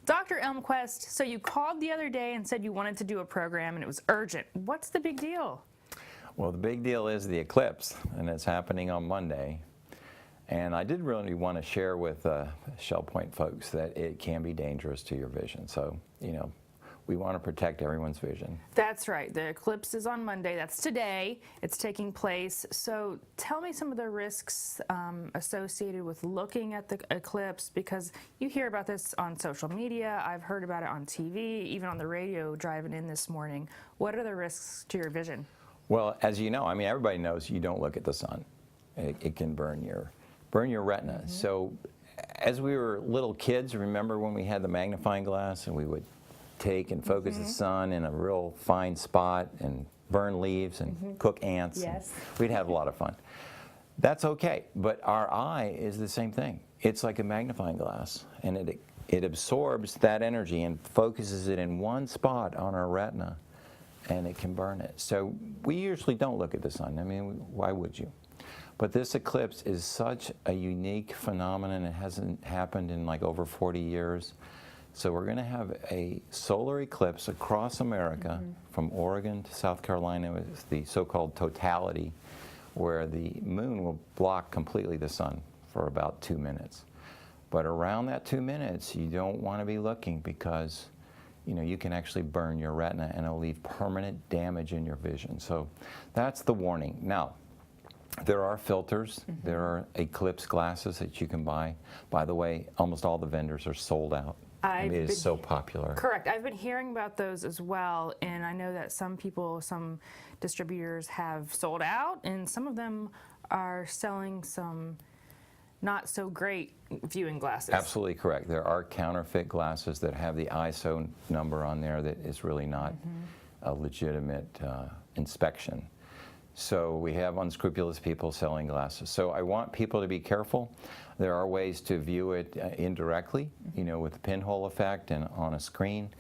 Dr. Elmquist, so you called the other day and said you wanted to do a program and it was urgent. What's the big deal? Well, the big deal is the eclipse, and it's happening on Monday. And I did really want to share with Shell Point folks that it can be dangerous to your vision. So, we want to protect everyone's vision. That's right. The eclipse is on Monday. That's today. It's taking place. So tell me some of the risks associated with looking at the eclipse, because you hear about this on social media. I've heard about it on TV, even on the radio driving in this morning. What are the risks to your vision? Well, as you know, everybody knows you don't look at the sun. It can burn your retina. Mm-hmm. So as we were little kids, remember when we had the magnifying glass and we would take and focus the sun in a real fine spot and burn leaves and cook ants. Yes. We'd have a lot of fun. That's okay, but our eye is the same thing. It's like a magnifying glass, and it absorbs that energy and focuses it in one spot on our retina, and it can burn it. So we usually don't look at the sun. Why would you? But this eclipse is such a unique phenomenon. It hasn't happened in like over 40 years. So we're going to have a solar eclipse across America, from Oregon to South Carolina, with the so-called totality, where the moon will block completely the sun for about 2 minutes. But around that 2 minutes, you don't want to be looking, because you can actually burn your retina and it'll leave permanent damage in your vision. So that's the warning. Now, there are filters. There are eclipse glasses that you can buy. By the way, almost all the vendors are sold out. It is so popular. Correct. I've been hearing about those as well, and I know that some distributors have sold out, and some of them are selling some not so great viewing glasses. Absolutely correct. There are counterfeit glasses that have the ISO number on there that is really not a legitimate inspection. So we have unscrupulous people selling glasses. So I want people to be careful. There are ways to view it indirectly, with the pinhole effect and on a screen.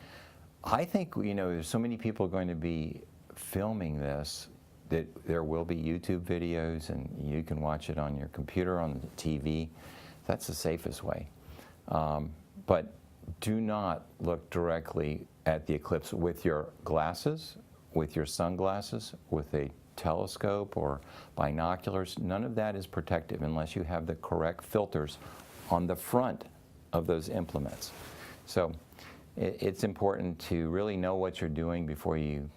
I think, there's so many people going to be filming this that there will be YouTube videos, and you can watch it on your computer, on the TV. That's the safest way. But do not look directly at the eclipse with your glasses, with your sunglasses, with a telescope or binoculars. None of that is protective unless you have the correct filters on the front of those implements. So it's important to really know what you're doing before you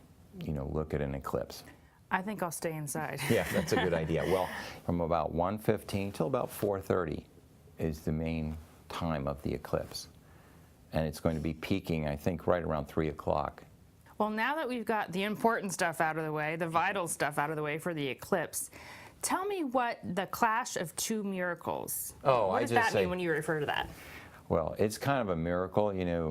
look at an eclipse. I think I'll stay inside. Yeah, that's a good idea. Well, from about 1:15 till about 4:30 is the main time of the eclipse. And it's going to be peaking, I think, right around 3 o'clock. Well, now that we've got the important stuff out of the way, the vital stuff out of the way for the eclipse, tell me what the clash of two miracles. What does that mean when you refer to that? Well, it's kind of a miracle,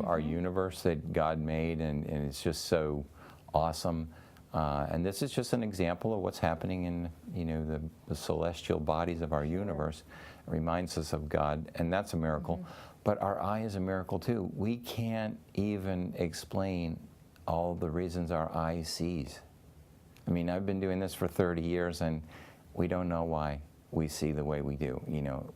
our universe that God made, and it's just so awesome. And this is just an example of what's happening in, the celestial bodies of our universe. It reminds us of God, and that's a miracle. But our eye is a miracle too. We can't even explain all the reasons our eye sees. I've been doing this for 30 years, and we don't know why we see the way we do.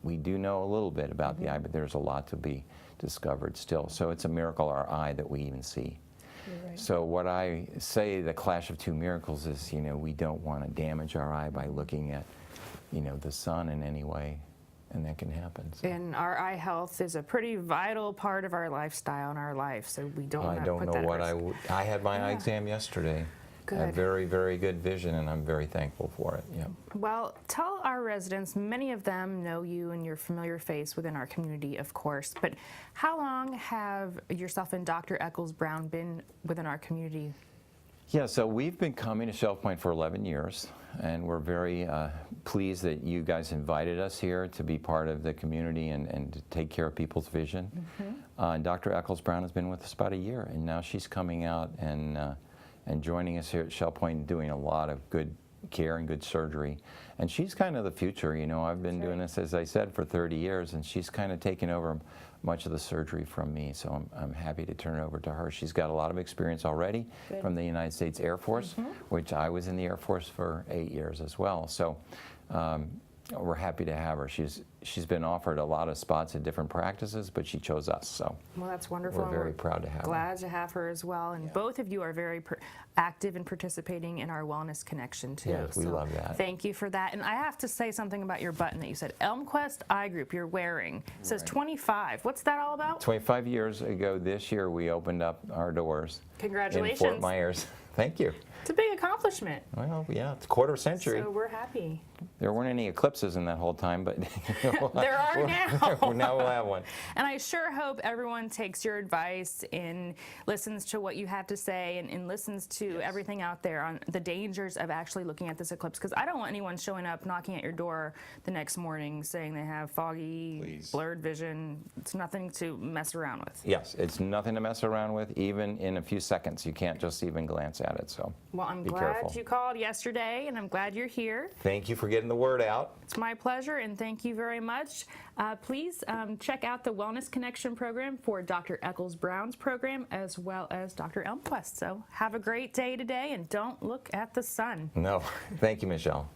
We do know a little bit about the eye, but there's a lot to be discovered still. So it's a miracle, our eye, that we even see. Right. So what I say, the clash of two miracles, is, we don't want to damage our eye by looking at, the sun in any way. And that can happen. So. And our eye health is a pretty vital part of our lifestyle and our life, so we don't want to put that at risk. I don't know what I had my eye exam yesterday. Good. I have very, very good vision, and I'm very thankful for it. Yeah. Well, tell our residents, many of them know you and your familiar face within our community, of course, but how long have yourself and Dr. Eccles Brown been within our community? Yeah, so we've been coming to Shell Point for 11 years, and we're very pleased that you guys invited us here to be part of the community and to take care of people's vision. And Dr. Eccles Brown has been with us about a year, and now she's coming out and joining us here at Shell Point, doing a lot of good care and good surgery. And she's kind of the future. I've been doing this, as I said, for 30 years, and she's kind of taken over much of the surgery from me, so I'm happy to turn it over to her. She's got a lot of experience already from the United States Air Force, which I was in the Air Force for 8 years as well. So we're happy to have her. She's she's been offered a lot of spots at different practices, but she chose us. So well, that's wonderful. we're very proud to have her. Glad to have her as well. And both of you are very active in participating in our Wellness Connection too. Yes, we love that. Thank you for that. And I have to say something about your button that you said, Elmquist Eye Group, you're wearing. It says 25. What's that all about? 25 years ago this year, we opened up our doors Congratulations. in Fort Myers. Thank you. It's a big accomplishment. Well, yeah, it's a quarter century. So we're happy. There weren't any eclipses in that whole time, but There are now. now we'll have one. And I sure hope everyone takes your advice and listens to what you have to say and listens to everything out there on the dangers of actually looking at this eclipse. Because I don't want anyone showing up, knocking at your door the next morning saying they have foggy, blurred vision. It's nothing to mess around with. Yes, it's nothing to mess around with, even in a few seconds. You can't just even glance at it, so Well, I'm be glad careful. you called yesterday, and I'm glad you're here. Thank you for getting the word out. It's my pleasure, and thank you very much. Please check out the Wellness Connection program for Dr. Eccles Brown's program, as well as Dr. Elmquist. So have a great day today, and don't look at the sun. No, thank you, Michelle.